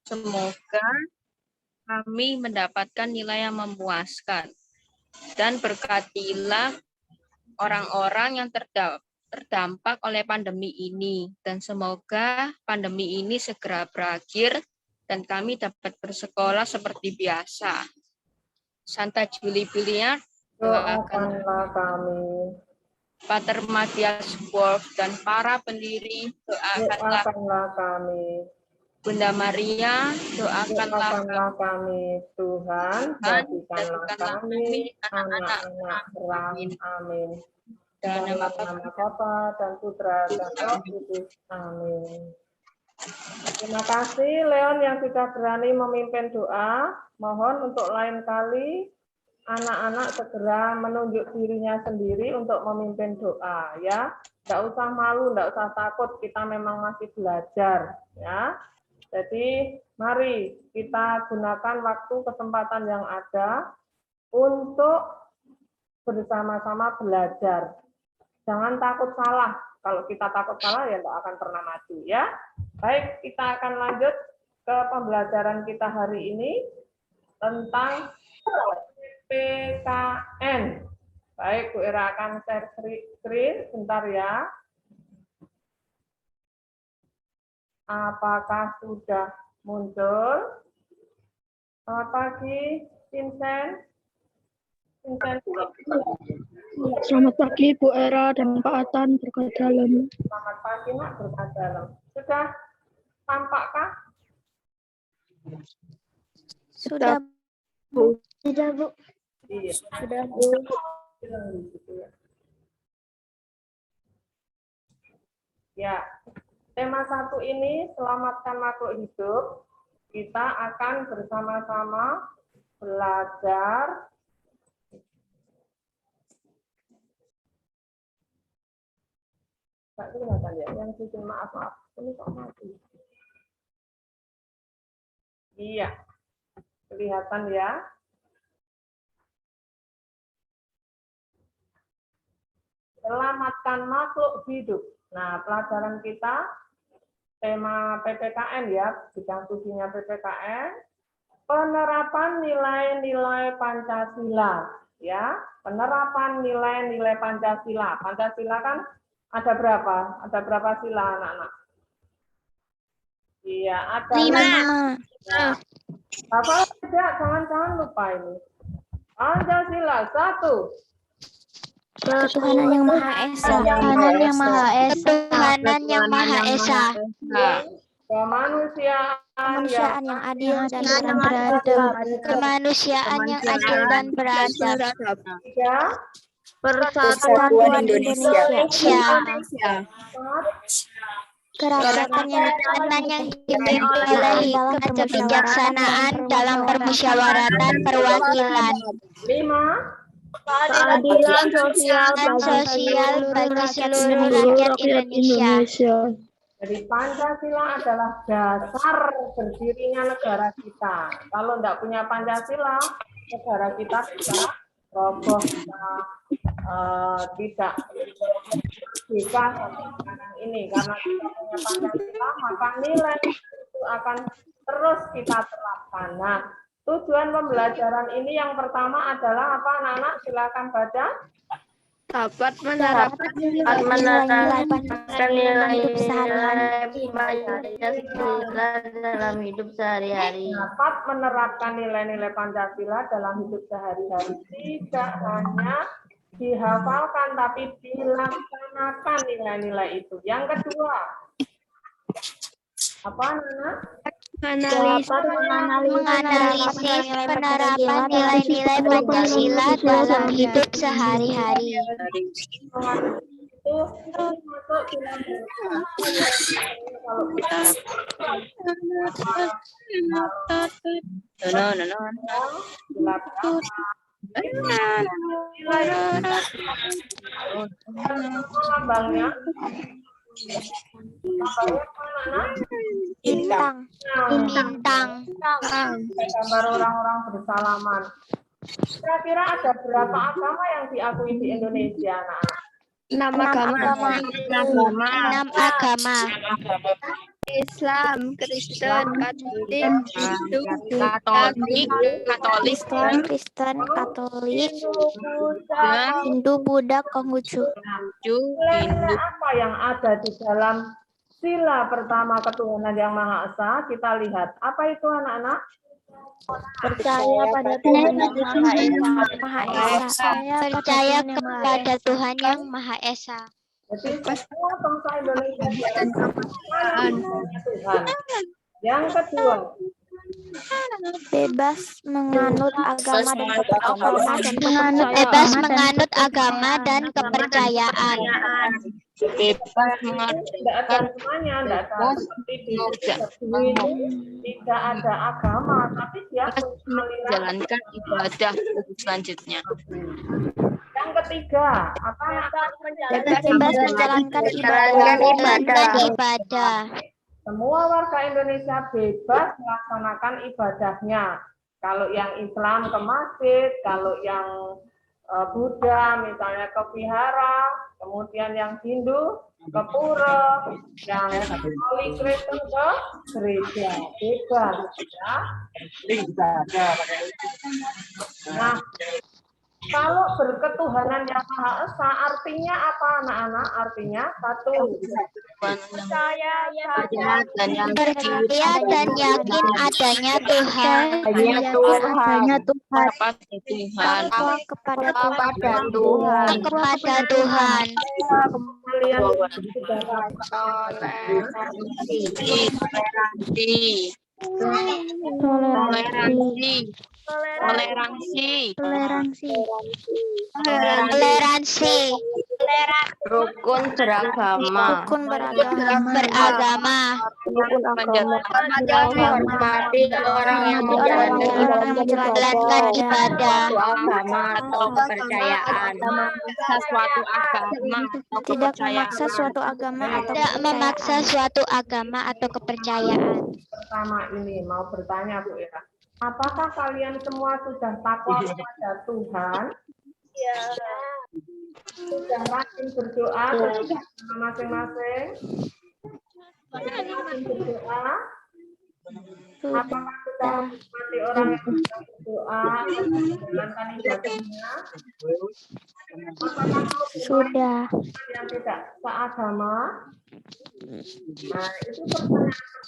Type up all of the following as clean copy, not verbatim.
Semoga kami mendapatkan nilai yang memuaskan. Dan berkatilah orang-orang yang terdampak oleh pandemi ini. Dan semoga pandemi ini segera berakhir dan kami dapat bersekolah seperti biasa. Santa Julipilia, doakanlah kami. Pater Matias Wolf dan para pendiri, Doakanlah kami. Bunda Maria, doakanlah kami. Tuhan, jadikanlah kami anak-anak terang. Amin. Dalam nama Bapa dan Putra dan Roh Kudus. Amin. Terima kasih Leon yang sudah berani memimpin doa. Mohon untuk lain kali anak-anak segera menunjuk dirinya sendiri untuk memimpin doa, ya. Nggak usah malu, nggak usah takut, kita memang masih belajar, ya. Jadi mari kita gunakan waktu kesempatan yang ada untuk bersama-sama belajar. Jangan takut salah. Kalau kita takut salah ya nggak akan pernah maju, ya. Baik, kita akan lanjut ke pembelajaran kita hari ini tentang PKN. Baik, Bu Ira akan share screen sebentar ya. Apakah sudah muncul? Selamat pagi, Vincent. Selamat pagi Bu Era dan Pak Atan, berkat dalam. Selamat pagi Nak, berkat dalam. Sudah tampakkah? Sudah Bu. Sudah Bu. Iya. Sudah Bu. Ya, tema 1 ini selamatkan makhluk hidup. Kita akan bersama-sama belajar kelihatan ya, yang bikin maaf ini kok mati. Iya, kelihatan ya. Selamatkan makhluk hidup. Nah, pelajaran kita tema PPKN ya, bidang studinya PPKN, penerapan nilai-nilai Pancasila ya, penerapan nilai-nilai Pancasila. Pancasila kan ada berapa? Ada berapa sila anak-anak? Iya, ada 5. Ya. Bapak tidak, jangan lupa ini. Pancasila 1. Ketuhanan yang Maha Esa. Ketuhanan yang Maha Esa. Ketuhanan yang Maha Esa. Kemanusiaan yang adil dan beradab. Kemanusiaan yang adil dan beradab. Persatuan Indonesia. Kerakyatan yang dipimpin oleh hikmat kebijaksanaan dalam permusyawaratan perwakilan. 5. Keadilan Sosial bagi seluruh rakyat Indonesia. Jadi Pancasila adalah dasar berdirinya negara kita. Kalau tidak punya Pancasila, negara kita bisa roboh, tidak bisa sekarang ini. Karena kita punya Pancasila, maka nilai itu akan terus kita terapkan. Nah, tujuan pembelajaran ini yang pertama adalah apa, anak-anak? Silakan baca. dapat menerapkan nilai-nilai Pancasila dalam hidup sehari-hari. Dapat menerapkan nilai-nilai Pancasila dalam hidup sehari-hari. Tidak hanya dihafalkan, tapi dilaksanakan nilai-nilai itu. Yang kedua, apa, Nana? Menganalisis penerapan nilai-nilai Pancasila dalam hidup sehari-hari. Itu masuk dalam kalau kita lambangnya Bintang. gambar orang-orang bersalaman. Kira-kira ada berapa agama yang diakui di Indonesia, anak-anak? 6 agama. Islam, Kristen, Katolik, Hindu, Katolik, Islam, Kristen, Katolik, dan Hindu, Buddha, Konghucu. Nilai-nilai apa yang ada di dalam sila pertama ketuhanan yang Maha Esa? Kita lihat. Apa itu anak-anak? percaya pada Tuhan yang Maha Esa. Maha Esa. Percaya kepada Tuhan yang Maha Esa. Jadi semua bangsa Indonesia diajarkan Tuhan. Yang kedua, Bebas menganut agama dan kepercayaan. Bebas menganut agama dan kepercayaan. bebas mengajarkan tidak ada semuanya, tidak ada seperti di Kedui itu tidak ada agama, tapi dia punya aliran. menjalankan ibadah selanjutnya. Yang ketiga, apa? Bebas menjalankan ibadah. Semua warga Indonesia bebas melaksanakan ibadahnya. Kalau yang Islam ke masjid, kalau yang Buddha misalnya ke vihara, kemudian yang Hindu ke pura, yang Katolik Kristen ke gereja, bebas. Ya. Nah, kalau berketuhanan yang Maha Esa, artinya apa anak-anak? Artinya satu. Percaya dan yang Percaya dan yakin adanya Tuhan. Adanya Tuhan. Tuhan Kepada kepada Tuhan kepada Tuhan. Kalian sudah toleransi Toleransi. rukun beragama Beragama. menghormati orang yang menjalankan ibadah. agama atau kepercayaan sesuatu agama atau Tidak kepercayaan memaksa suatu agama atau kepercayaan. pertama ini mau bertanya Bu ya. Apakah kalian semua sudah takwa kepada Tuhan? Iya. Sudah rajin berdoa bersama masing-masing? Rajin berdoa? Apakah sudah menjadi orang yang sudah berdoa dan menjalankan ibadahnya? Apakah Sudah. yang tidak seagama? Nah, itu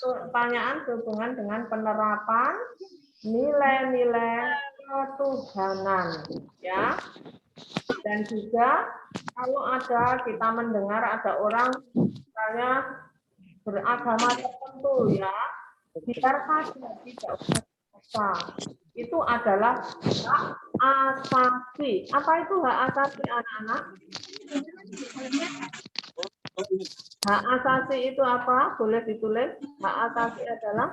pertanyaan sehubungan dengan penerapan nilai-nilai ketuhanan, ya. Dan juga kalau ada kita mendengar ada orang misalnya beragama tertentu, ya, biar saja tidak usah. Itu adalah hak asasi. Apa itu hak asasi anak-anak? Hak asasi itu apa? Boleh ditulis. Hak asasi adalah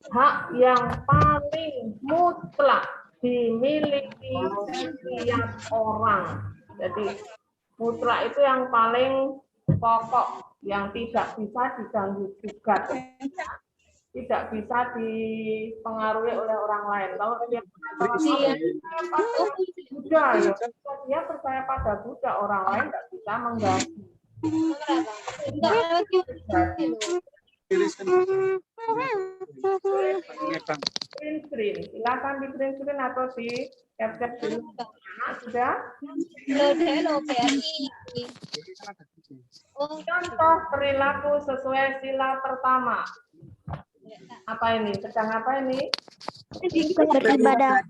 hak yang paling mutlak dimiliki setiap orang. Jadi mutlak itu yang paling pokok, yang tidak bisa diganggu gugat, tidak bisa dipengaruhi oleh orang lain. Kalau dia percaya pada Buddha, ya, dia percaya pada Buddha, orang lain tidak bisa mengganggu. Print screen, silakan di print screen atau di capture dulu. Sudah? Contoh perilaku sesuai sila pertama. Apa ini? Sedang apa ini? Beribadah.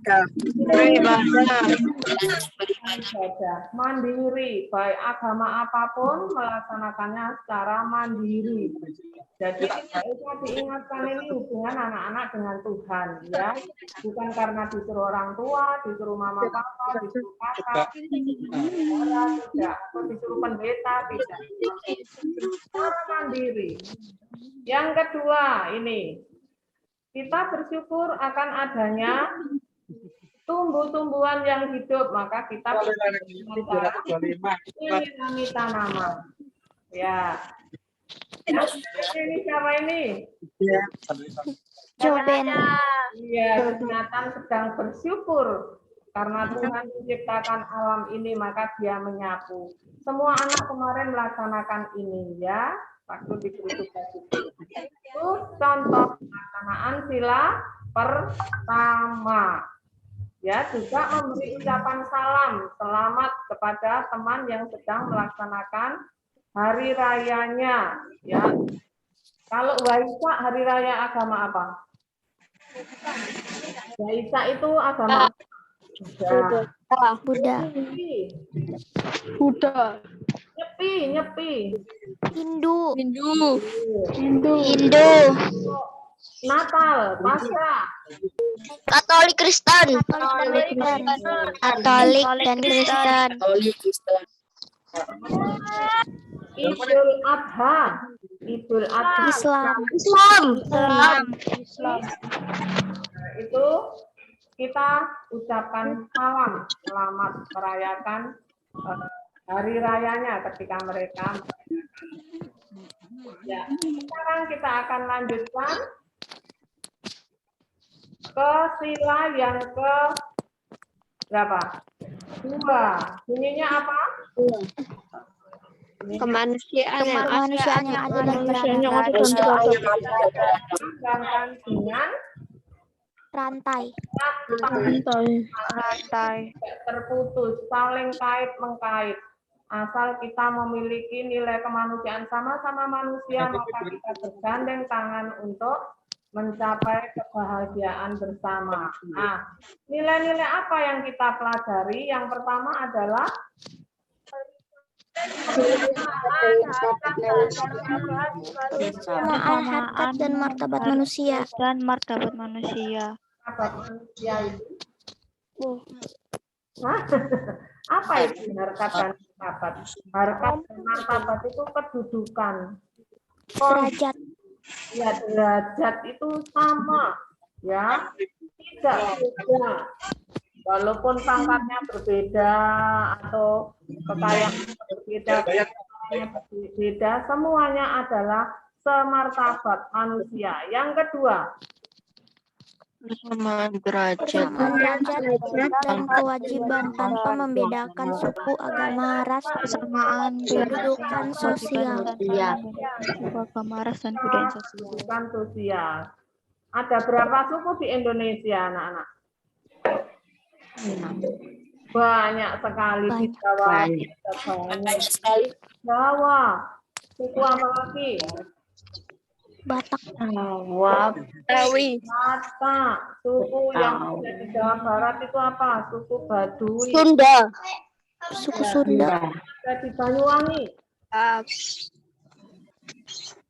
Mandiri, baik agama apapun melaksanakannya secara mandiri. Jadi baiknya diingatkan ini hubungan anak-anak dengan Tuhan, ya, bukan karena disuruh orang tua, disuruh mama papa, disuruh kakak, tidak, atau disuruh pendeta, tidak. Secara mandiri. Yang kedua ini, kita bersyukur akan adanya tumbuh-tumbuhan yang hidup, maka kita menyiram tanaman. Ya. Ini siapa ini? Joben. Iya, Nathan sedang bersyukur karena Tuhan menciptakan alam ini, maka dia menyapu. Semua anak kemarin melaksanakan ini, ya. waktu diberi tugas itu contoh pelaksanaan sila pertama. Ya, juga memberi ucapan salam selamat kepada teman yang sedang melaksanakan hari rayanya. Ya, kalau Waisak hari raya agama apa? Waisak itu agama apa? Buddha. Nyepi. Hindu. Hindu. Natal, Paskah. Katolik Kristen. Katolik dan Kristen. Idul Adha. Islam. Nah, itu kita ucapkan salam selamat merayakan hari rayanya ketika mereka. Ya, sekarang kita akan lanjutkan ke sila yang ke berapa? 2. Bunyinya apa? Kemanusiaan yang Kemanusiaan yang adil dan beradab. Sedangkan dengan Rantai. terputus, saling kait mengkait. Asal kita memiliki nilai kemanusiaan sama-sama manusia, maka kita bergandeng tangan untuk mencapai kebahagiaan bersama. Nah, nilai-nilai apa yang kita pelajari? Yang pertama adalah Kesamaan harkat dan martabat manusia. Martabat manusia itu. Hah? Apa itu harkat dan martabat? Harkat dan martabat itu kedudukan. Derajat. Ya, derajat itu sama, ya, tidak beda. Walaupun pangkatnya berbeda atau kekayaan berbeda, semuanya adalah semartabat manusia. Yang kedua, kesamaan derajat. Kesamaan derajat dan kewajiban tanpa membedakan suku, agama, ras, kedudukan sosial. kedudukan sosial. Ada berapa suku di Indonesia, anak-anak? Banyak sekali di Jawa. Banyak sekali. Jawa. Suku apa lagi? Batak. Batak. Suku yang ada di Jawa Barat itu apa? Suku Baduy. Sunda. Suku Sunda. Ada di Banyuwangi.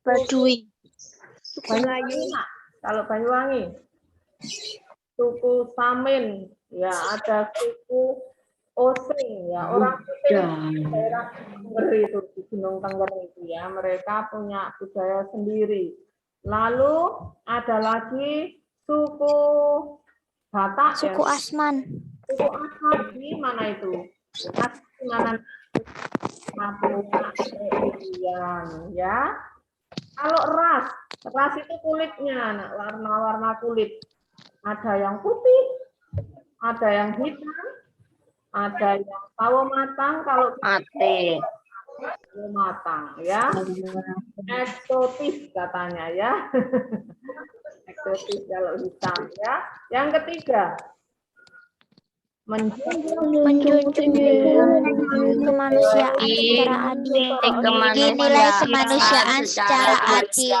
Baduy. Banyuwangi. Kalau Banyuwangi. Suku Samin. Ya, ada suku Osing. Ya, orang Osing daerah Tengger itu, di Gunung Tengger itu ya. Mereka punya budaya sendiri. Lalu ada lagi suku Batak. Suku ya. Asman. Suku Asman di mana itu? Di mana? Papua, ya. Kalau ras itu kulitnya, warna-warna kulit. Ada yang putih, ada yang hitam, ada yang sawo matang. Kalau Mati. sawo matang, ya. Eksotis katanya, ya. Eksotis kalau hitam, ya. Yang ketiga, Menjunjung kemanusiaan secara adil. Dinilai kemanusiaan secara adil.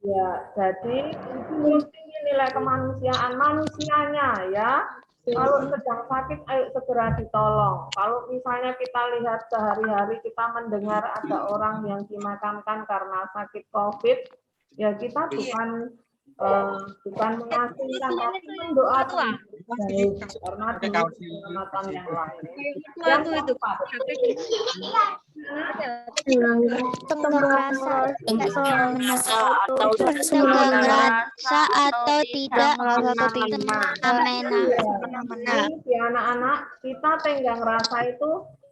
Ya, jadi ini nilai kemanusiaan manusianya, ya. Kalau sedang sakit, ayo segera ditolong. Kalau misalnya kita lihat sehari-hari kita mendengar ada orang yang dimakamkan karena sakit COVID, ya kita bukan mengasingkan, tapi mendoakan karena keselamatan yang lain. Yang keempat, Tenggang rasa atau tidak fenomena. di anak-anak kita tenggang rasa itu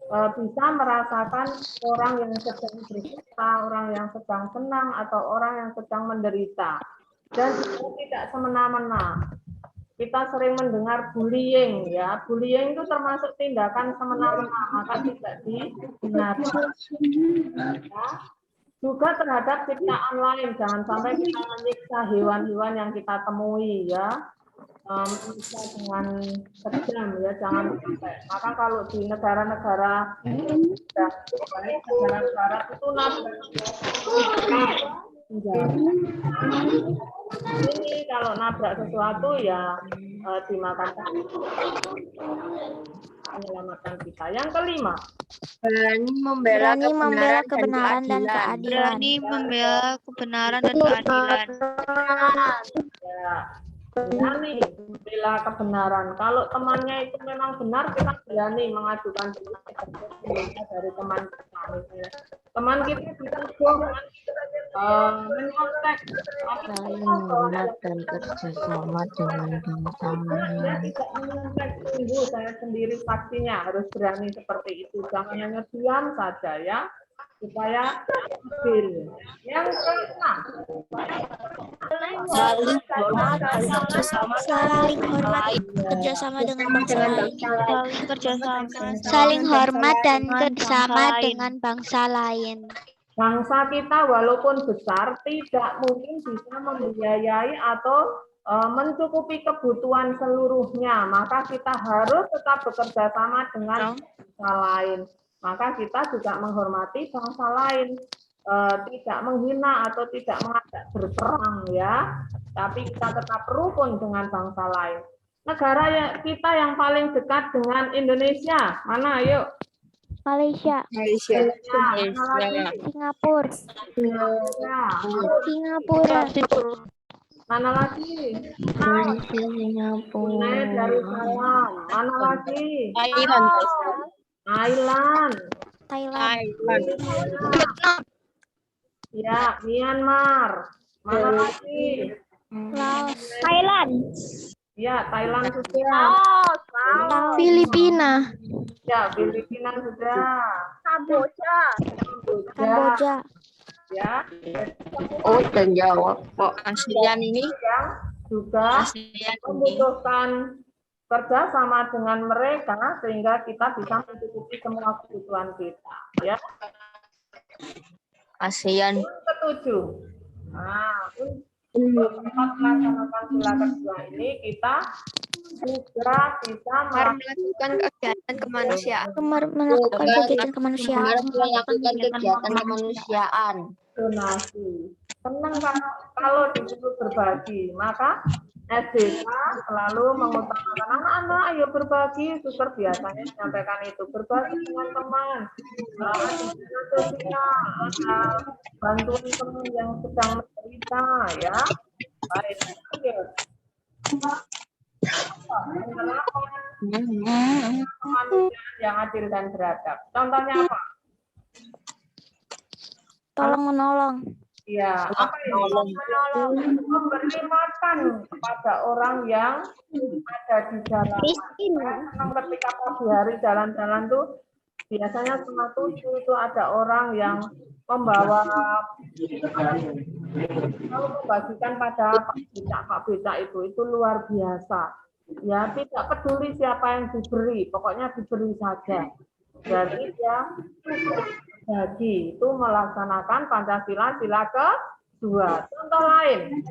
bisa merasakan orang yang sedang berduka, orang yang sedang senang, atau orang yang sedang menderita. Dan itu tidak semena-mena. Kita sering mendengar bullying, ya. Bullying itu termasuk tindakan semena-mena, maka tidak dibenarkan. Ya. Juga terhadap ciptaan lain, jangan sampai kita menyiksa hewan-hewan yang kita temui ya. Menyiksa dengan kejam ya, jangan sampai. Maka kalau di negara-negara baik negara barat itu ini kalau nabrak sesuatu ya dimakan menyelamatkan kita. Yang kelima, Berani membela kebenaran dan keadilan. Berani membela kebenaran dan keadilan. ya berani membela kebenaran. Kalau temannya itu memang benar, kita berani mengajukan dari teman kita. Misalnya, teman kita dituduh menyontek, Saling hormat dan kerjasama dengan bangsa lain. Dia tidak menyontek, tunggu saya sendiri pastinya harus berani seperti itu. Jangan hanya diam saja ya, supaya adil. Yang keenam, Saling hormat dan kerjasama Saling hormat kerjasama dengan bangsa lain. Saling kerjasama. Saling hormat dan kerjasama dengan bangsa lain. bangsa kita walaupun besar tidak mungkin bisa membiayai atau mencukupi kebutuhan seluruhnya. Maka kita harus tetap bekerja sama dengan bangsa lain. Maka kita juga menghormati bangsa lain. Tidak menghina atau tidak mengajak berperang ya. Tapi kita tetap rukun dengan bangsa lain. Negara kita yang paling dekat dengan Indonesia, mana ayo? Malaysia, Malaysia. Singapura, Mana lagi? Malaysia, Singapura. Brunei Darussalam. Mana lagi? Thailand. Thailand. Thailand, Ya, Myanmar. Mana lagi? Laos, Ya, Thailand sudah. Filipina, Ya, Filipina sudah. Kamboja. Kamboja, Ya. Oh, dan jawab kok ASEAN ini. Yang juga membutuhkan kerja sama dengan mereka sehingga kita bisa mencukupi semua kebutuhan kita. Ya. ASEAN. Yang ketujuh. Nah, untuk tempat melaksanakan sila kedua ini kita juga bisa Melakukan kegiatan kemanusiaan. melakukan kegiatan kemanusiaan. Melakukan kegiatan kemanusiaan. donasi. Senang kalau disuruh berbagi, maka SDK selalu mengutamakan anak-anak ayo berbagi. Suster biasanya menyampaikan itu, berbagi dengan teman, ada sosial, ada bantuan teman yang sedang menderita ya. Baik, kemanusiaan yang adil dan beradab. Contohnya apa? Tolong menolong. Ya, apa ini? Memberi makan kepada orang yang ada di jalan. Ketika pagi hari jalan-jalan tuh biasanya setengah 7 itu ada orang yang membawa mau membagikan pada Pak Becak itu luar biasa. Ya, tidak peduli siapa yang diberi, pokoknya diberi saja. Jadi dia bagi itu melaksanakan Pancasila sila kedua. Contoh lain.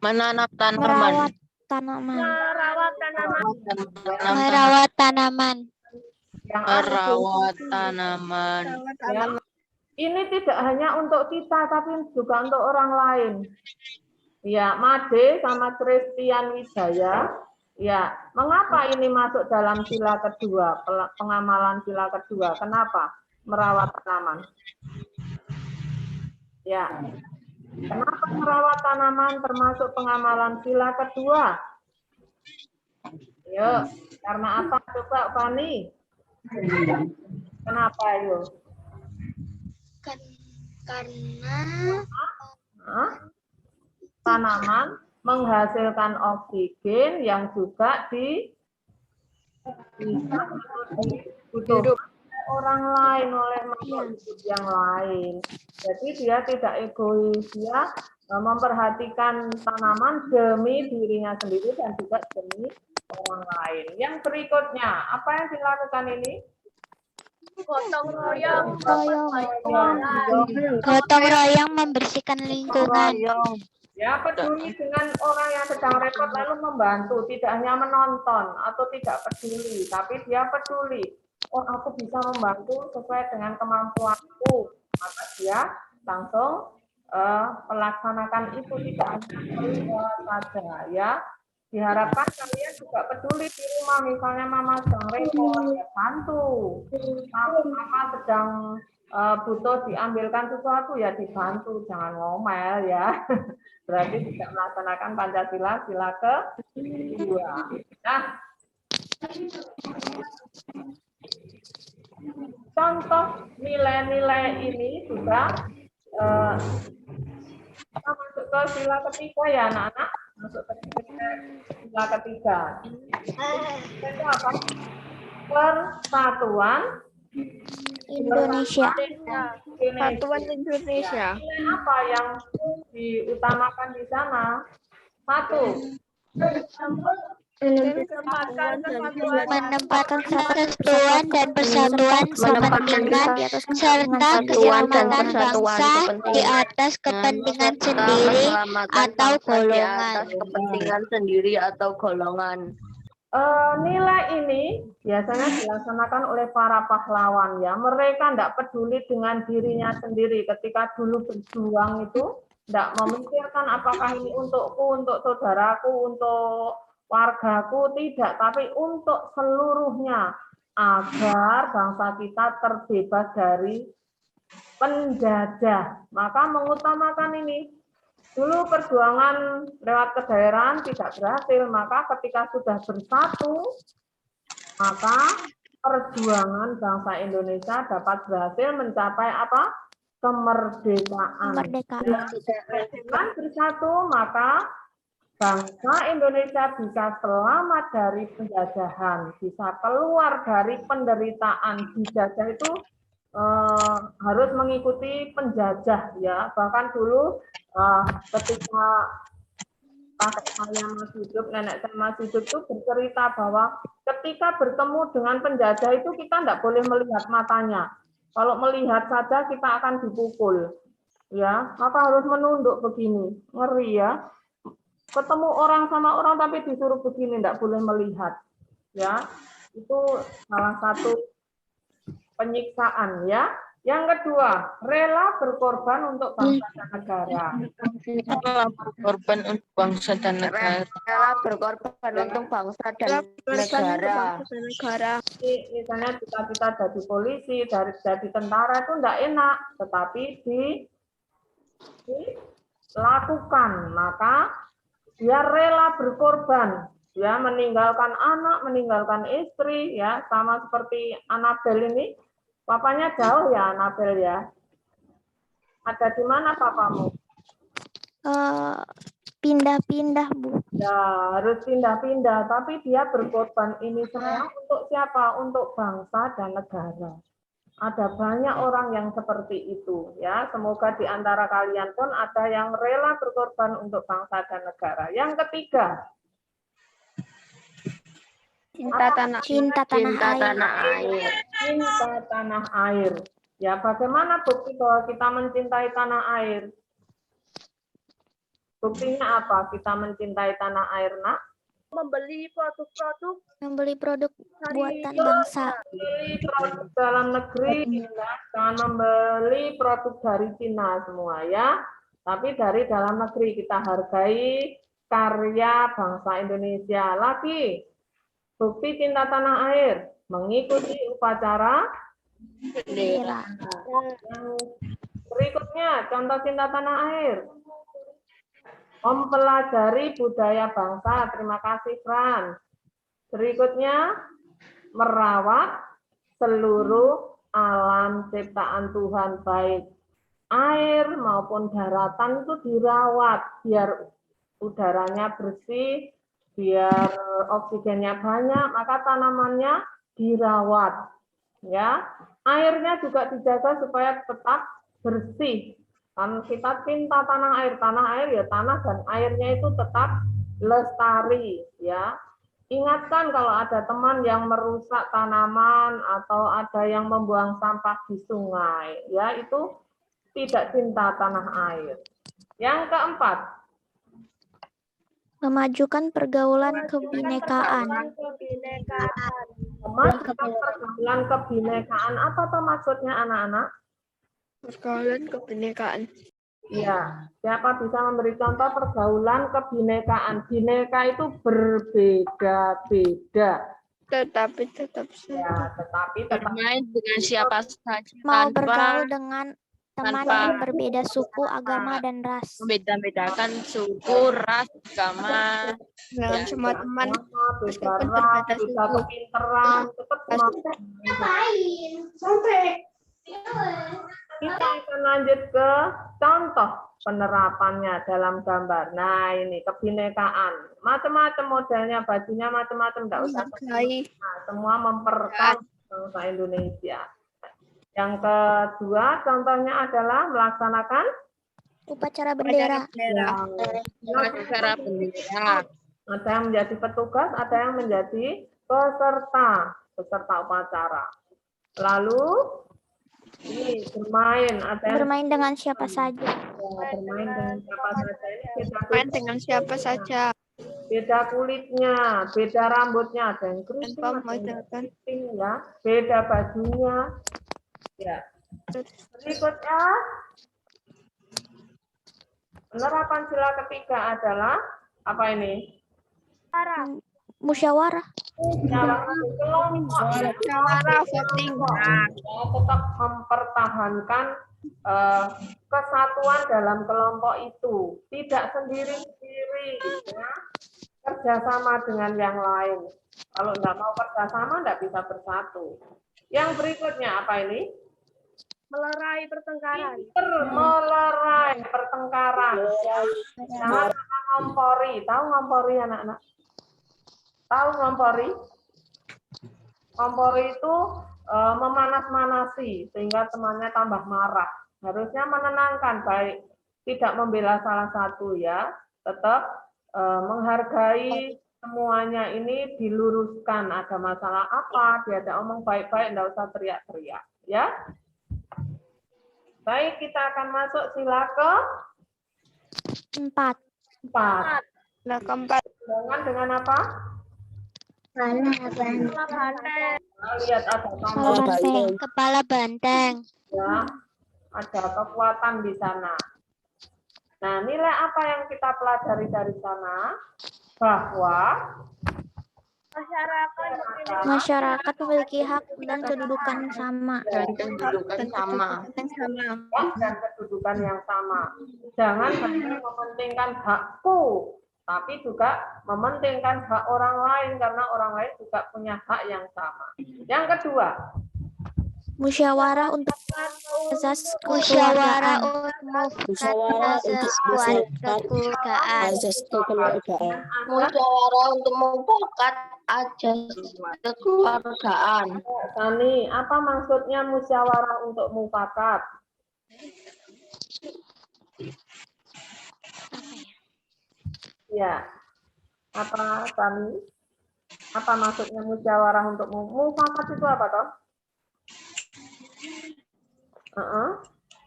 Menanam tanaman. Merawat tanaman. Merawat tanaman. Merawat tanaman. Yang Merawat tanaman. ya, ini tidak hanya untuk kita, tapi juga untuk orang lain. Ya, Made sama Christian Wijaya. Ya, mengapa ini masuk dalam sila kedua, pengamalan sila kedua? Kenapa? Merawat tanaman. Ya, kenapa merawat tanaman termasuk pengamalan sila kedua? Yuk, karena apa coba Fani? Kenapa yuk? Karena Hah? Tanaman menghasilkan oksigen yang juga dibutuhkan orang lain oleh makhluk hidup yang lain. Jadi dia tidak egois, dia memperhatikan tanaman demi dirinya sendiri dan juga demi orang lain. Yang berikutnya, apa yang dilakukan ini? Gotong royong. Gotong royong membersihkan lingkungan. Ya, peduli dengan orang yang sedang repot lalu membantu, tidak hanya menonton atau tidak peduli, tapi dia peduli. Oh, aku bisa membantu sesuai dengan kemampuanku, maka dia langsung melaksanakan itu, tidak hanya melihat saja, ya. Diharapkan kalian juga peduli di rumah, misalnya mama sedang repot, ya bantu. Mama sedang butuh diambilkan sesuatu, ya dibantu, jangan ngomel ya. Berarti tidak melaksanakan Pancasila sila kedua. Nah, contoh nilai-nilai ini sudah kita masuk ke sila ketiga ya anak-anak, masuk ke sila ketiga. Itu apa? Persatuan Indonesia. Satuan Indonesia. Nilai apa yang diutamakan di sana? Satu, Menempatkan kesatuan dan persatuan sepentingan serta keselamatan bangsa di atas kepentingan sendiri atau golongan. Kepentingan sendiri atau golongan. Nilai ini biasanya dilaksanakan oleh para pahlawan ya. Mereka tidak peduli dengan dirinya sendiri ketika dulu berjuang itu, tidak memikirkan apakah ini untukku, untuk saudaraku, untuk wargaku, tidak, tapi untuk seluruhnya agar bangsa kita terbebas dari penjajah. Maka mengutamakan ini. Dulu perjuangan lewat kedaerahan tidak berhasil, maka ketika sudah bersatu, maka perjuangan bangsa Indonesia dapat berhasil mencapai apa? Kemerdekaan. Dengan bersatu, maka bangsa Indonesia bisa selamat dari penjajahan, bisa keluar dari penderitaan. Dijajah itu harus mengikuti penjajah ya. Bahkan dulu ketika kakek saya masih hidup, nenek saya masih hidup itu bercerita bahwa ketika bertemu dengan penjajah itu kita tidak boleh melihat matanya. Kalau melihat saja kita akan dipukul. Ya, maka harus menunduk begini. Ngeri ya. Ketemu orang sama orang tapi disuruh begini, tidak boleh melihat. Ya, itu salah satu penyiksaan ya. Yang kedua, rela berkorban untuk bangsa dan negara. Rela berkorban untuk bangsa dan negara. Rela berkorban untuk bangsa dan negara. Misalnya kita jadi polisi, jadi tentara itu tidak enak, tetapi dilakukan. Maka dia rela berkorban. Ya, meninggalkan anak, meninggalkan istri, ya, sama seperti Anabel ini. Papanya jauh ya, Anabel ya. Ada di mana papamu? Pindah-pindah, Bu. Ya, harus pindah-pindah. Tapi dia berkorban ini semua untuk siapa? Untuk bangsa dan negara. Ada banyak orang yang seperti itu. Ya, semoga di antara kalian pun ada yang rela berkorban untuk bangsa dan negara. Yang ketiga, Cinta tanah air. Cinta tanah air. Ya, bagaimana bukti bahwa kita mencintai tanah air? Buktinya apa? Kita mencintai tanah air, Nak? membeli produk buatan bangsa. Membeli produk dalam negeri, ya. Jangan membeli produk dari Cina semua ya. Tapi dari dalam negeri kita hargai karya bangsa Indonesia. Lagi, bukti cinta tanah air, mengikuti upacara Bendera. Berikutnya, contoh cinta tanah air. Mempelajari budaya bangsa. Terima kasih, Fran. Berikutnya, merawat seluruh alam ciptaan Tuhan, baik air maupun daratan itu dirawat biar udaranya bersih, biar oksigennya banyak, maka tanamannya dirawat. Ya, airnya juga dijaga supaya tetap bersih. Kan kita cinta tanah air ya tanah dan airnya itu tetap lestari ya. Ingatkan kalau ada teman yang merusak tanaman atau ada yang membuang sampah di sungai, ya itu tidak cinta tanah air. Yang keempat, Memajukan pergaulan kebinekaan. memajukan pergaulan kebinekaan. Apa tuh maksudnya anak-anak? Pergaulan kebinekaan. Ya, siapa bisa memberi contoh pergaulan kebinekaan? Bineka itu berbeda-beda. Tetapi tetap Ya, tetapi bermain dengan siapa saja Mau tanpa bergaul dengan teman tanpa yang berbeda suku, agama, dan ras. membeda-bedakan suku, ras, agama, dengan semua teman beda meskipun ras, berbeda beda suku. kepinteran, tetap kita akan lanjut ke contoh penerapannya dalam gambar. Nah, ini kebinekaan. Macam-macam modelnya, bajunya macam-macam, enggak usah. Nah, semua memperkuat bangsa Indonesia. Yang kedua, contohnya adalah melaksanakan Upacara bendera. Upacara bendera. Ada yang menjadi petugas, ada yang menjadi peserta upacara. Lalu ini bermain, ada yang Bermain dengan siapa saja. bermain dengan siapa saja. Ini beda Main dengan siapa saja. beda kulitnya, beda rambutnya, ada yang keriting, Tanpa ada yang membedakan. keriting, ya, beda bajunya. Ya. Berikutnya, penerapan sila ketiga adalah apa ini? Musyawarah. Musyawarah voting. Tetap mempertahankan kesatuan dalam kelompok itu, tidak sendiri-sendiri, ya. Kerjasama dengan yang lain. Kalau nggak mau kerjasama, nggak bisa bersatu. Yang berikutnya apa ini? Melerai pertengkaran. Melerai pertengkaran. Jangan ngompori. Tahu ngompori anak-anak? Tahu ngompori? Ngompori itu memanas-manasi sehingga temannya tambah marah. Harusnya menenangkan, baik tidak membela salah satu, ya. Tetap menghargai semuanya, ini diluruskan. Ada masalah apa, diajak omong baik-baik, enggak usah teriak-teriak, ya. Baik, kita akan masuk sila ke 4. 4. Sila keempat. Dengan apa? Lihat ada Kepala banteng. Kepala banteng. ya, ada kekuatan di sana. Nah, nilai apa yang kita pelajari dari sana? Bahwa Masyarakat memiliki hak dan kedudukan yang sama. Dan kedudukan sama. hak dan kedudukan yang sama. Jangan hanya mementingkan hakku, tapi juga mementingkan hak orang lain, karena orang lain juga punya hak yang sama. Yang kedua, Musyawarah untuk asas Musyawarah kekeluargaan. Musyawarah untuk mufakat ajas kekeluargaan. Tani, apa maksudnya musyawarah untuk mufakat? Ya, apa Tani? Apa maksudnya musyawarah untuk mufakat itu apa toh?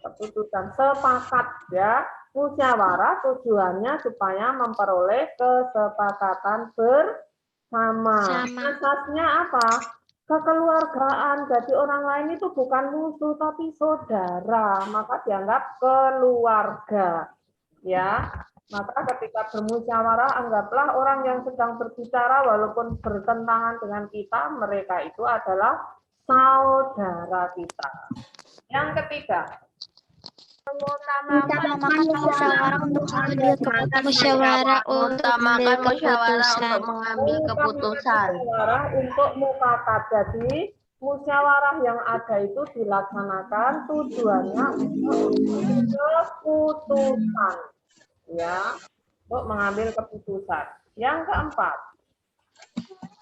Keputusan sepakat, ya. Musyawarah tujuannya supaya memperoleh kesepakatan bersama. Asasnya apa? Kekeluargaan. Jadi orang lain itu bukan musuh tapi saudara, maka dianggap keluarga, ya. Maka ketika bermusyawarah, anggaplah orang yang sedang berbicara walaupun bertentangan dengan kita, mereka itu adalah saudara kita. Yang ketiga, Mengutamakan musyawarah untuk mengambil keputusan. Musyawarah untuk mufakat. Jadi musyawarah yang ada itu dilaksanakan tujuannya untuk keputusan, ya, untuk mengambil keputusan. Yang keempat,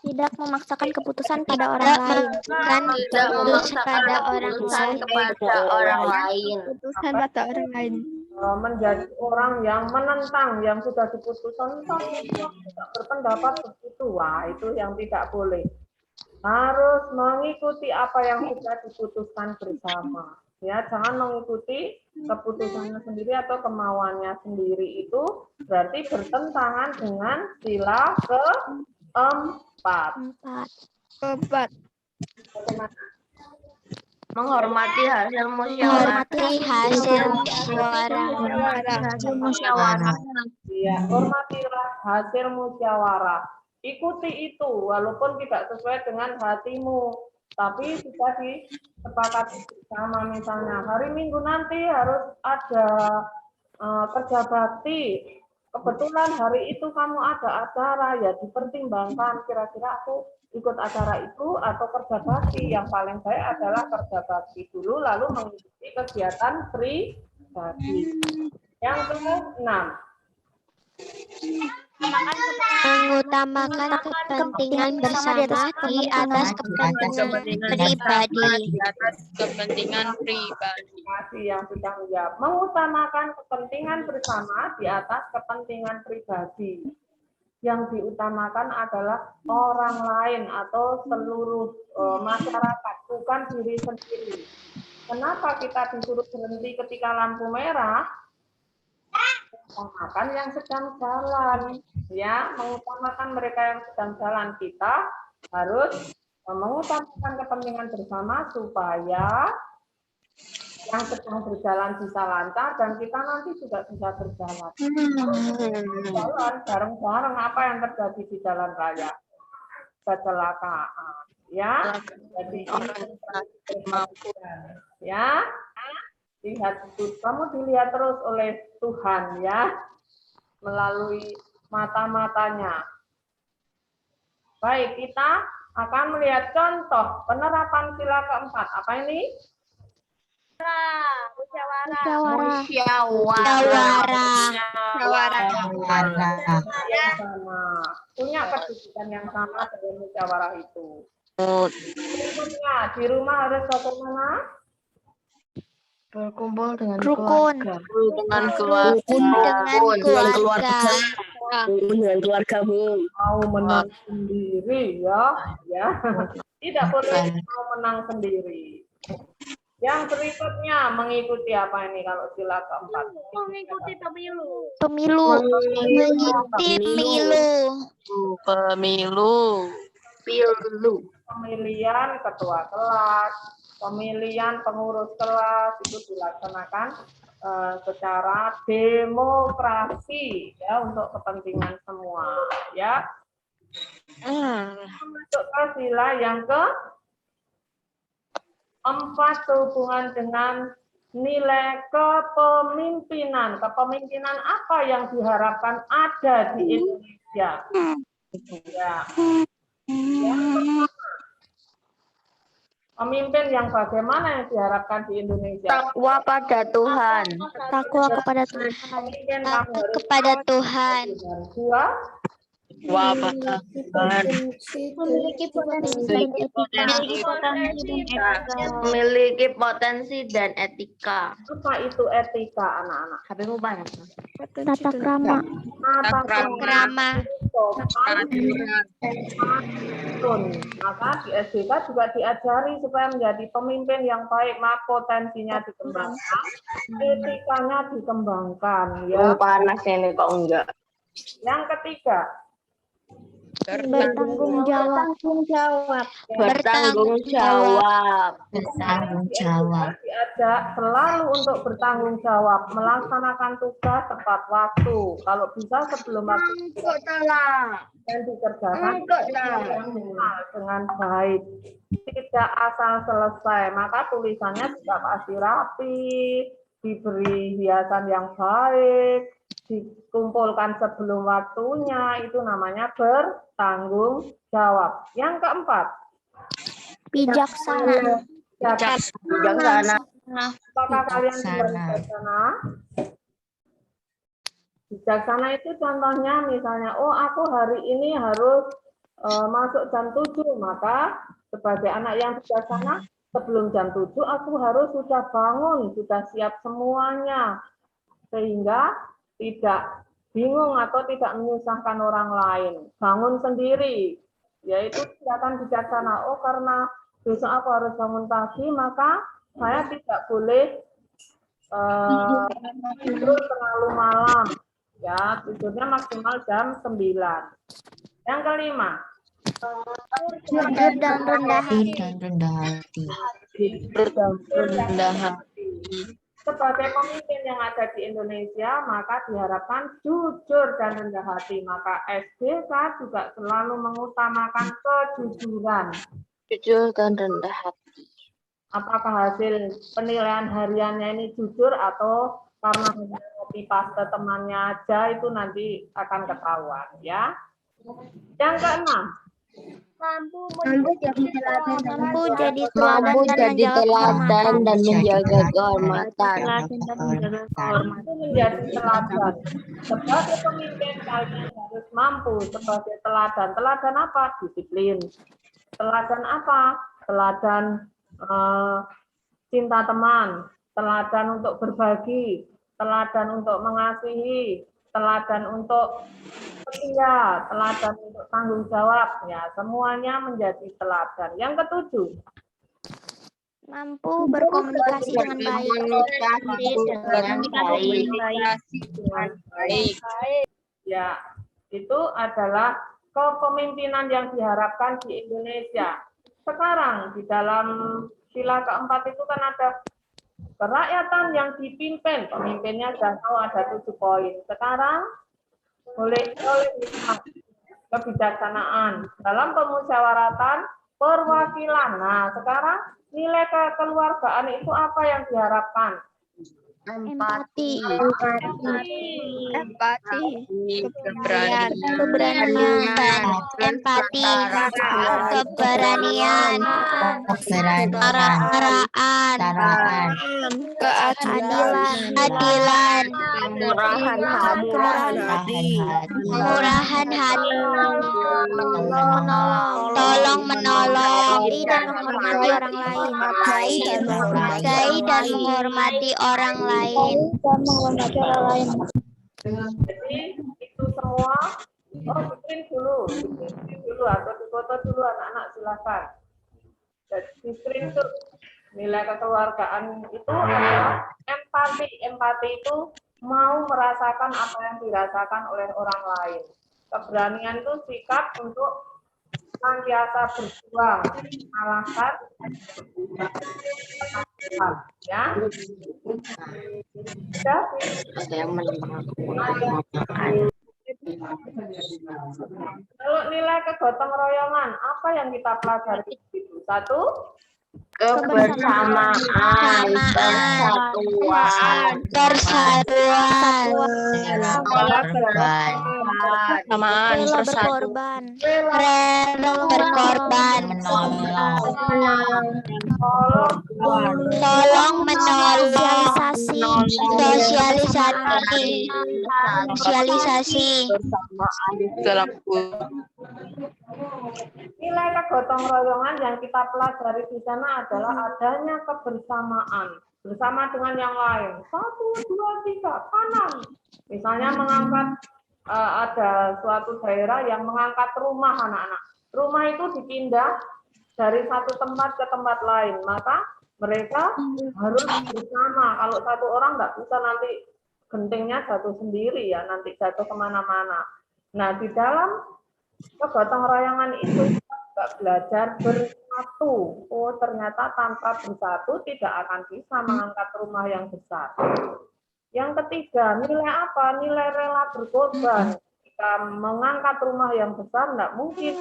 Tidak memaksakan keputusan pada orang lain. Tidak memaksakan keputusan kepada orang lain. Keputusan pada orang lain. Menjadi orang yang menentang yang sudah diputuskan, tidak berpendapat begitu. Wah, itu yang tidak boleh. Harus mengikuti apa yang sudah diputuskan bersama. Ya, jangan mengikuti keputusannya sendiri atau kemauannya sendiri. Itu berarti bertentangan dengan sila keempat. Menghormati hasil musyawarah. Ya, hormatilah hasil musyawarah. Ikuti itu, walaupun tidak sesuai dengan hatimu, tapi sudah disepakati bersama. Misalnya hari Minggu nanti harus ada kerja bakti. Kebetulan hari itu kamu ada acara, ya dipertimbangkan kira-kira aku ikut acara itu atau kerja bakti. Yang paling baik adalah kerja bakti dulu, lalu mengikuti kegiatan pribadi. Yang ke-6, mengutamakan kepentingan bersama di atas kepentingan pribadi. Di atas kepentingan pribadi. masih yang sudah menjawab. Mengutamakan kepentingan bersama di atas kepentingan pribadi. Yang diutamakan adalah orang lain atau seluruh masyarakat, bukan diri sendiri. Kenapa kita disuruh berhenti ketika lampu merah? Mengutamakan yang sedang jalan, ya, mengutamakan mereka yang sedang jalan. Kita harus mengutamakan kepentingan bersama supaya yang sedang berjalan bisa lancar dan kita nanti juga bisa berjalan. Jalan bareng-bareng, apa yang terjadi di jalan raya? Kecelakaan, ya. Jadi ya. Lihat, kamu dilihat terus oleh Tuhan, ya, melalui mata-matanya. Baik, kita akan melihat contoh penerapan sila keempat. Apa ini? Musyawarah. Yang sama, punya kedudukan yang sama dengan musyawarah itu. Berikutnya, di rumah harus bagaimana? Berkumpul dengan Rukun. dengan keluarga. Dengan keluargamu. Mau menang sendiri, ya. Tidak boleh mau menang sendiri. Yang berikutnya mengikuti apa ini kalau sila keempat? Mengikuti pemilu. Pemilihan ketua kelas, pemilihan pengurus kelas itu dilaksanakan secara demokrasi, ya, untuk kepentingan semua, ya. Masuk ke sila yang keempat, sehubungan dengan nilai kepemimpinan. Kepemimpinan apa yang diharapkan ada di Indonesia? Ya. Pemimpin yang bagaimana yang diharapkan di Indonesia? Takwa pada Tuhan. Takwa kepada Tuhan. Pemimpin kamu harus Kepada Tuhan. dua, Memiliki potensi dan etika. apa itu etika, anak-anak? HPmu banyak. Tata krama. Krama. Maka di SDK juga diajari supaya menjadi pemimpin yang baik, maka potensinya dikembangkan, etikanya dikembangkan, ya. Panas ini kok enggak. Yang ketiga, Bertanggung jawab. Bertanggung jawab. Diajak selalu untuk bertanggung jawab, melaksanakan tugas tepat waktu, kalau bisa sebelum waktu dan dikerjakan dengan baik, tidak asal selesai. Maka tulisannya juga pasti rapi, diberi hiasan yang baik, dikumpulkan sebelum waktunya, itu namanya bertanggung jawab. Yang keempat, Bijaksana. Bijaksana. apakah kalian sudah bijaksana? Bijaksana itu contohnya misalnya, oh aku hari ini harus masuk jam 7, maka sebagai anak yang bijaksana, sebelum jam 7 aku harus sudah bangun, sudah siap semuanya, sehingga tidak bingung atau tidak menyusahkan orang lain. Bangun sendiri, yaitu tindakan bijaksana. Oh, karena besok aku harus bangun pagi, maka saya tidak boleh tidur terlalu malam. Ya, tidurnya maksimal jam 9. Yang kelima, jujur dan rendah hati. Jujur dan rendah hati. sebagai pemimpin yang ada di Indonesia, maka diharapkan jujur dan rendah hati. Maka SDK juga selalu mengutamakan kejujuran. Jujur dan rendah hati. Apakah hasil penilaian hariannya ini jujur atau karena copy paste temannya aja, itu nanti akan ketahuan, ya. Yang keenam, Mampu jadi teladan Mampu jadi Mampu jadi teladan dan menjaga kehormatan. mampu menjadi teladan. Sebagai pemimpin, kalian harus mampu sebagai teladan. Teladan apa? Disiplin. Teladan apa? Teladan cinta teman, teladan untuk berbagi, teladan untuk mengasihi, teladan untuk setia, teladan untuk tanggung jawab. Ya, semuanya menjadi teladan. Yang ketujuh, mampu berkomunikasi dengan baik. Dengan baik. ya, itu adalah kepemimpinan yang diharapkan di Indonesia. Sekarang di dalam sila keempat itu kan ada kerakyatan yang dipimpin, pemimpinnya sudah tahu ada 7 poin. Sekarang boleh kebijaksanaan dalam pemusyawaratan perwakilan. Nah, sekarang nilai kekeluargaan itu apa yang diharapkan? Empati, Keberanian. keberanian, empati, keberanian, kesetaraan, keadilan, Kemurahan hati. kemurahan hati, tolong menolong, dan menghormati orang lain, menghargai dan menghormati orang lain. Jadi itu semua, di print dulu atau difoto dulu anak-anak, silakan. Jadi di screenshot nilai kekeluargaan itu adalah empati. Empati itu mau merasakan apa yang dirasakan oleh orang lain. Keberanian itu sikap untuk senantiasa berjuang, mengalahkan ya. Kalau nilai kegotong royongan, apa yang kita pelajari itu? 1, Kebersamaan, persatuan, Berkorban, rela berkorban, tolong menolong, sosialisasi. Nilai kegotong royongan yang kita pelajari di sana adalah adanya kebersamaan bersama dengan yang lain. 1, 2, 3, kanan. Misalnya mengangkat, ada suatu daerah yang mengangkat rumah anak-anak. Rumah itu dipindah dari satu tempat ke tempat lain, maka mereka harus bersama. Kalau satu orang nggak bisa, nanti gentingnya jatuh sendiri ya, nanti jatuh kemana-mana. Nah, di dalam kegotong royongan itu juga belajar bersatu. Oh, ternyata tanpa bersatu tidak akan bisa mengangkat rumah yang besar. Yang ketiga, nilai apa? Nilai rela berkorban. Jika mengangkat rumah yang besar, tidak mungkin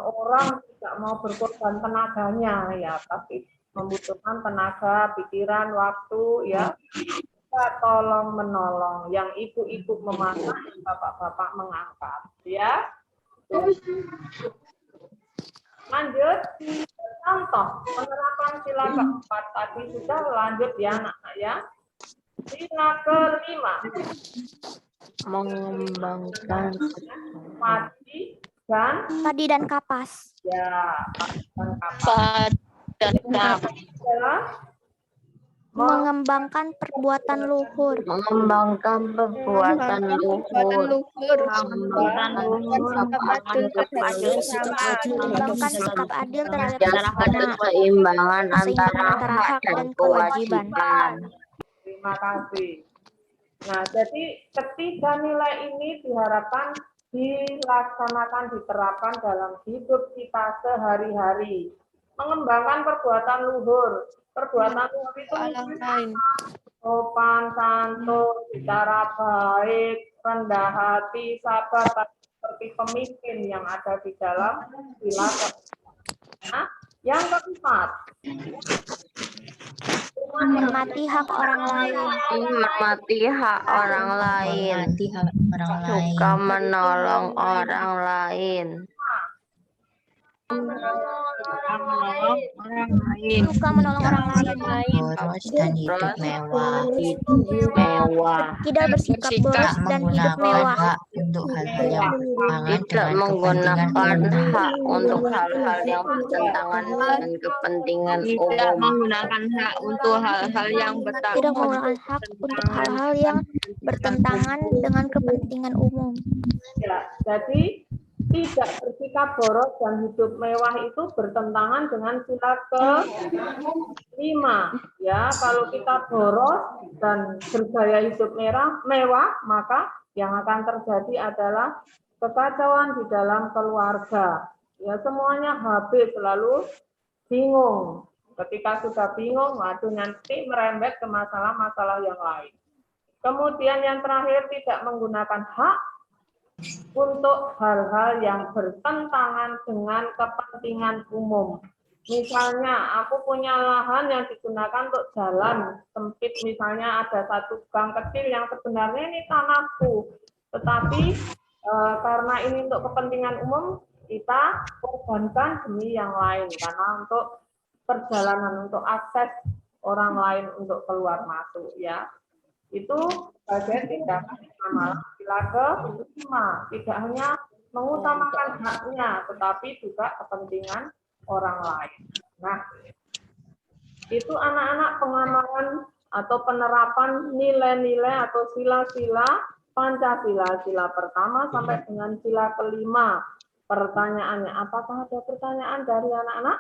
orang tidak mau berkorban tenaganya, ya, tapi membutuhkan tenaga, pikiran, waktu, ya. Kita tolong menolong, yang ibu-ibu memasak, bapak-bapak mengangkat, ya. Lanjut, contoh penerapan sila keempat tadi sudah, lanjut ya anak-anak ya. Sila kelima, mengembangkan empati dan padi dan kapas. ya dan kapas. dan Adalah Mengembangkan perbuatan luhur. mengembangkan perbuatan luhur, Mengembangkan sikap adil terhadap menjaga sesama. keseimbangan Keseimbangan antara hak dan kewajiban. terima kasih. Nah, jadi ketiga nilai ini diharapkan dilaksanakan, diterapkan dalam hidup kita sehari-hari. Mengembangkan perbuatan luhur. Perbuatan luhur itu sopan, santun, bicara baik, rendah hati, sabar, seperti pemimpin yang ada di dalam sila. Nah, yang keempat, Menghormati hak orang lain. Menghormati hak orang lain, suka menolong orang lain, Suka menolong orang lain. boros dan hidup mewah, mewah, Tidak bersikap boros dan hidup menggunakan mewah. hak untuk hal-hal yang bertentangan tidak dengan menggunakan kepentingan umum. hak untuk hal-hal yang bertentangan dengan kepentingan umum, menggunakan hak untuk hal-hal yang Tidak menggunakan hak untuk hal-hal yang bertentangan dengan kepentingan umum. ya, jadi tidak bersikap boros dan hidup mewah itu bertentangan dengan sila ke-5. Ya, kalau kita boros dan bergaya hidup mewah, maka yang akan terjadi adalah kekacauan di dalam keluarga. Ya, semuanya habis, lalu bingung. Ketika sudah bingung, waduh nanti merembet ke masalah-masalah yang lain. Kemudian yang terakhir, tidak menggunakan hak untuk hal-hal yang bertentangan dengan kepentingan umum. Misalnya, aku punya lahan yang digunakan untuk jalan sempit, misalnya ada satu gang kecil yang sebenarnya ini tanahku, tetapi karena ini untuk kepentingan umum, kita korbankan demi yang lain, karena untuk perjalanan, untuk akses orang lain untuk keluar masuk, ya. Itu bagian tindakan amalan sila ke-5. Tidak hanya mengutamakan haknya, tetapi juga kepentingan orang lain. Nah, itu anak-anak pengamalan atau penerapan nilai-nilai atau sila-sila Pancasila, sila pertama sampai dengan sila ke-5. Pertanyaannya, apakah ada pertanyaan dari anak-anak?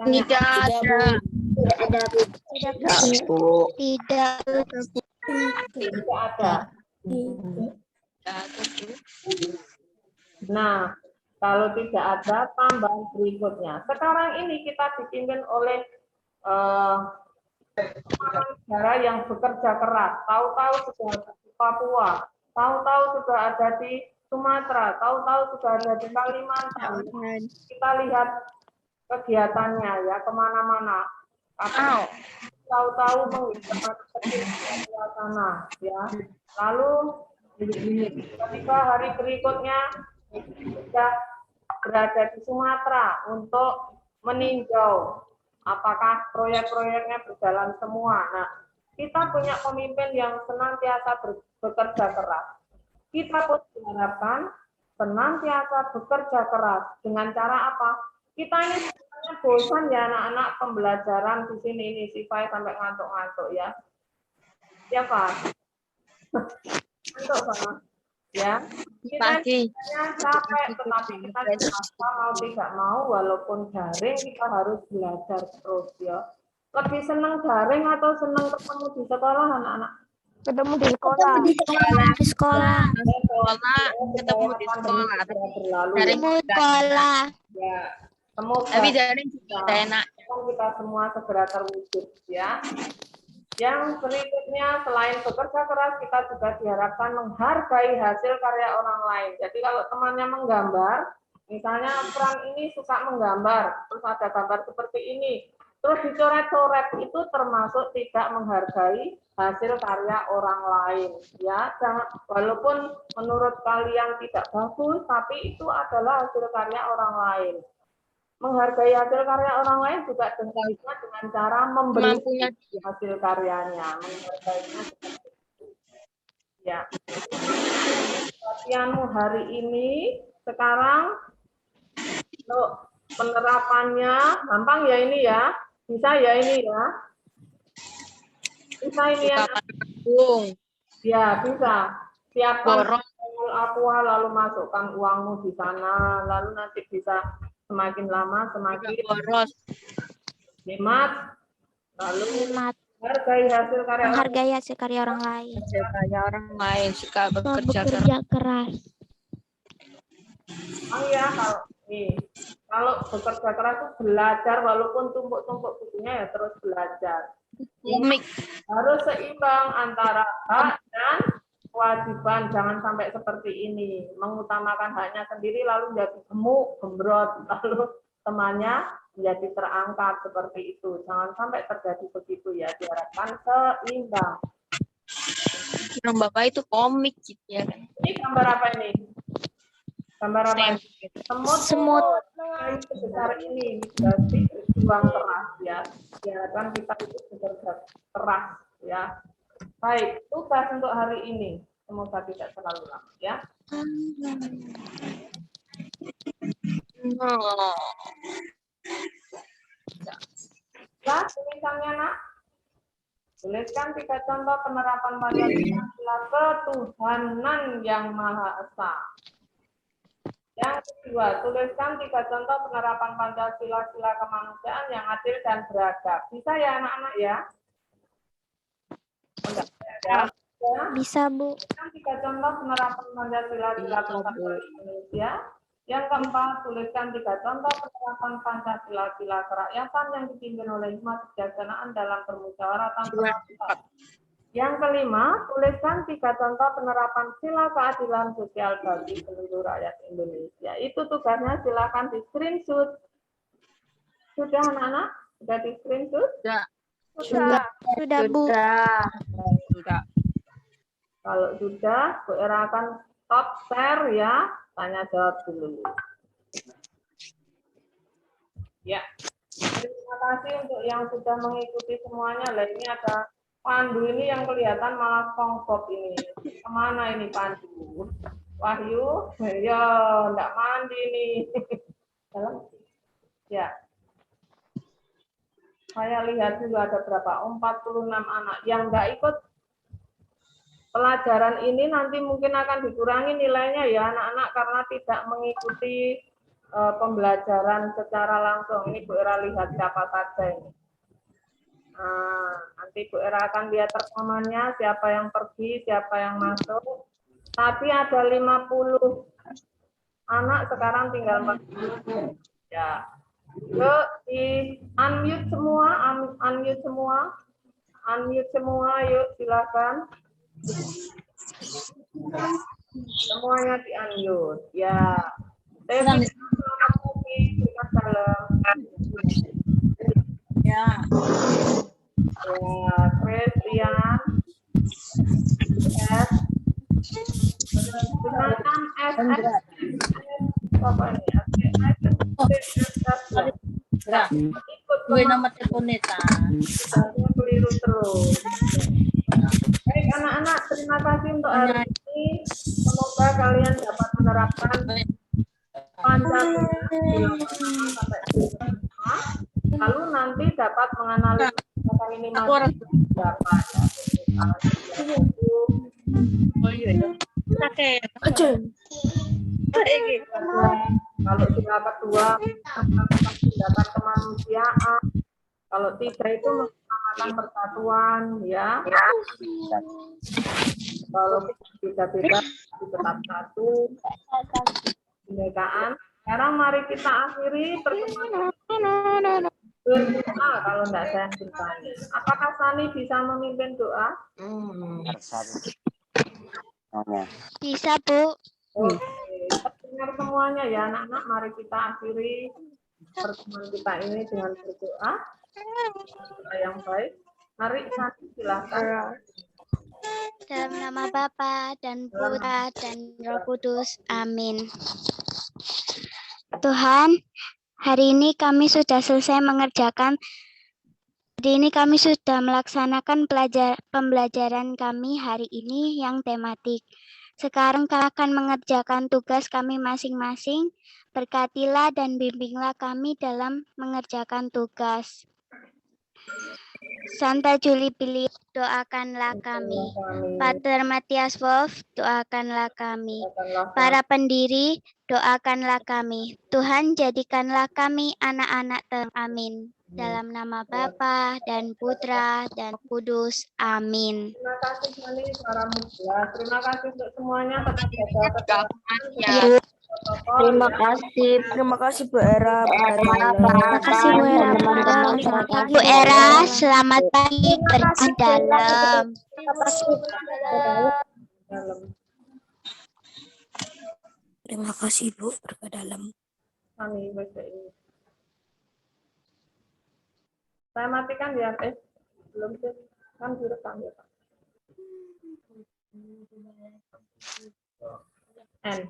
Tidak ada. Tidak. Tidak ada. Nah, kalau tidak ada, tambahan berikutnya. Sekarang ini kita dipimpin oleh negara yang bekerja keras. Tahu-tahu sudah ada di Papua, tahu-tahu sudah ada di Sumatera, tahu-tahu sudah ada di Kalimantan. Kita lihat kegiatannya ya, kemana-mana. Tahu-tahu menghidupkan kecil di sana, ya. Lalu ketika hari berikutnya sudah berada di Sumatera untuk meninjau apakah proyek-proyeknya berjalan semua. Nah, kita punya pemimpin yang senantiasa bekerja keras. Kita pun diharapkan senantiasa bekerja keras. Dengan cara apa? Kita ini sebenarnya bosan ya anak-anak pembelajaran di sini ini sifai sampai ngantuk-ngantuk ya. Ya Pak. Ngantuk sama. Ya. Kita capek, tetapi kita dipaksa mau tidak mau walaupun daring kita harus belajar terus ya. Lebih senang daring atau senang ketemu di sekolah anak-anak? Ketemu di sekolah. Di sekolah. Ketemu di sekolah. Ketemu di sekolah. Ya. Semoga Tapi daring juga enak. kita semua segera terwujud ya. Yang berikutnya selain bekerja keras kita juga diharapkan menghargai hasil karya orang lain. Jadi kalau temannya menggambar, misalnya Frank ini suka menggambar, terus ada gambar seperti ini, terus dicoret-coret, itu termasuk tidak menghargai hasil karya orang lain. Ya, jangan, walaupun menurut kalian tidak bagus, tapi itu adalah hasil karya orang lain. Menghargai hasil karya orang lain juga dengan cara membeli hasil karyanya, menghargainya. Ya. pengertianmu hari ini. Sekarang untuk penerapannya gampang ya ini ya. Bisa ya ini ya. Bisa ini ya. Bung. Ya, bisa. Siapkan Borong. aqua lalu masukkan uangmu di sana, lalu nanti bisa semakin lama semakin Boros. hemat, lalu Hemat. hargai hasil karya orang. Menghargai hasil karya orang lain. Kayak orang lain suka bekerja keras. Bekerja keras. Oh ya, kalau bekerja keras itu belajar walaupun tumpuk-tumpuk bukunya ya terus belajar. Komik. Harus seimbang antara hak dan kewajiban, jangan sampai seperti ini, mengutamakan haknya sendiri lalu jadi gemuk, gembrot, lalu temannya menjadi terangkat seperti itu. Jangan sampai terjadi begitu ya, diharapkan seimbang. Yang Bapak itu komik gitu ya kan. Ini gambar apa ini? Gambar apa ini? Semut. Kayu sebesar ini berarti berjuang keras ya. Diharapkan kita itu bekerja keras ya. Baik, tugas untuk hari ini. Semoga tidak terlalu lama ya. Nah, tulisannya nak. Tuliskan 3 contoh penerapan Pancasila ketuhanan yang Maha Esa. Yang kedua, tuliskan 3 contoh penerapan Pancasila sila kemanusiaan yang adil dan beradab. Bisa ya anak-anak ya? Enggak, ya. Bisa, Bu. Tuliskan 3 contoh penerapan Pancasila sila kemanusiaan Indonesia. Yang keempat, tuliskan 3 contoh penerapan Pancasila sila kerakyatan yang dipimpin oleh hikmat kebijaksanaan dalam permusyawaratan berkelanjutan. Yang kelima, tuliskan 3 contoh penerapan sila keadilan sosial bagi seluruh rakyat Indonesia. Itu tugasnya, silakan di screenshot. Sudah anak-anak? Sudah di screenshot? Sudah, Bu. Enggak. Kalau sudah, Bu Era akan stop share ya. Tanya jawab dulu. Ya. Terima kasih untuk yang sudah mengikuti semuanya. Lah ini ada Pandu ini yang kelihatan malah kongkop ini. Kemana ini Pandu? Wahyu? Ya, enggak mandi nih. Dalam? Ya. Saya lihat dulu ada berapa? 46 anak yang enggak ikut pelajaran ini. Nanti mungkin akan dikurangi nilainya ya anak-anak karena tidak mengikuti pembelajaran secara langsung. Ini Bu Era lihat siapa saja ini. Nah, nanti Bu Era akan lihat rekamannya, siapa yang pergi, siapa yang masuk. Tadi ada 50 anak, sekarang tinggal 40. Ya. Yuk, di unmute semua, unmute semua, yuk silakan. Semuanya di unmute. Ya. Selamat pagi, salam. Ya. Ya, Christian, S, gunakan SS, apa ini? Ikut Gue nama teleponnya. keliru terus. Baik anak-anak, terima kasih untuk hari ini. Semoga kalian dapat menerapkan Pancasila sampai SMA. Lalu nanti dapat menganalisis ini masih berapa ya. Oh iya ya. Oke. Kalau sila kedua tindakan kemanusiaan, kalau 3 itu mengutamakan persatuan ya. Kalau beda-beda tetap satu kebinekaan. Sekarang mari kita akhiri pertemuan. Berdoa kalau tidak saya bertanya. Apakah Sani bisa memimpin doa? Bisa, Bu. Oke, dengar semuanya ya anak-anak. Mari kita akhiri pertemuan kita ini dengan berdoa. Doa yang baik. Mari Sani silakan. Dalam nama Bapa dan Putra dan Roh Kudus. Amin. Tuhan, hari ini kami sudah selesai mengerjakan. Hari ini kami sudah melaksanakan pembelajaran kami hari ini yang tematik. Sekarang kami akan mengerjakan tugas kami masing-masing. Berkatilah dan bimbinglah kami dalam mengerjakan tugas. Santa Julie Billy, doakanlah kami. Pater Matias Wolf, doakanlah kami. Para pendiri, doakanlah kami. Tuhan, jadikanlah kami anak-anak terang. Amin. Dalam nama Bapa dan Putra dan Kudus. Amin. Terima kasih Mani, para muda. Terima kasih untuk semuanya. Tetap jaga Ya. kesehatan. Terima kasih Bu Era, Terima kasih Bu Era. Bu Era, selamat pagi berkah dalam. Terima kasih Bu, berkah dalam. Kami saya matikan ya, belum sih, kan direkam ya Pak. N.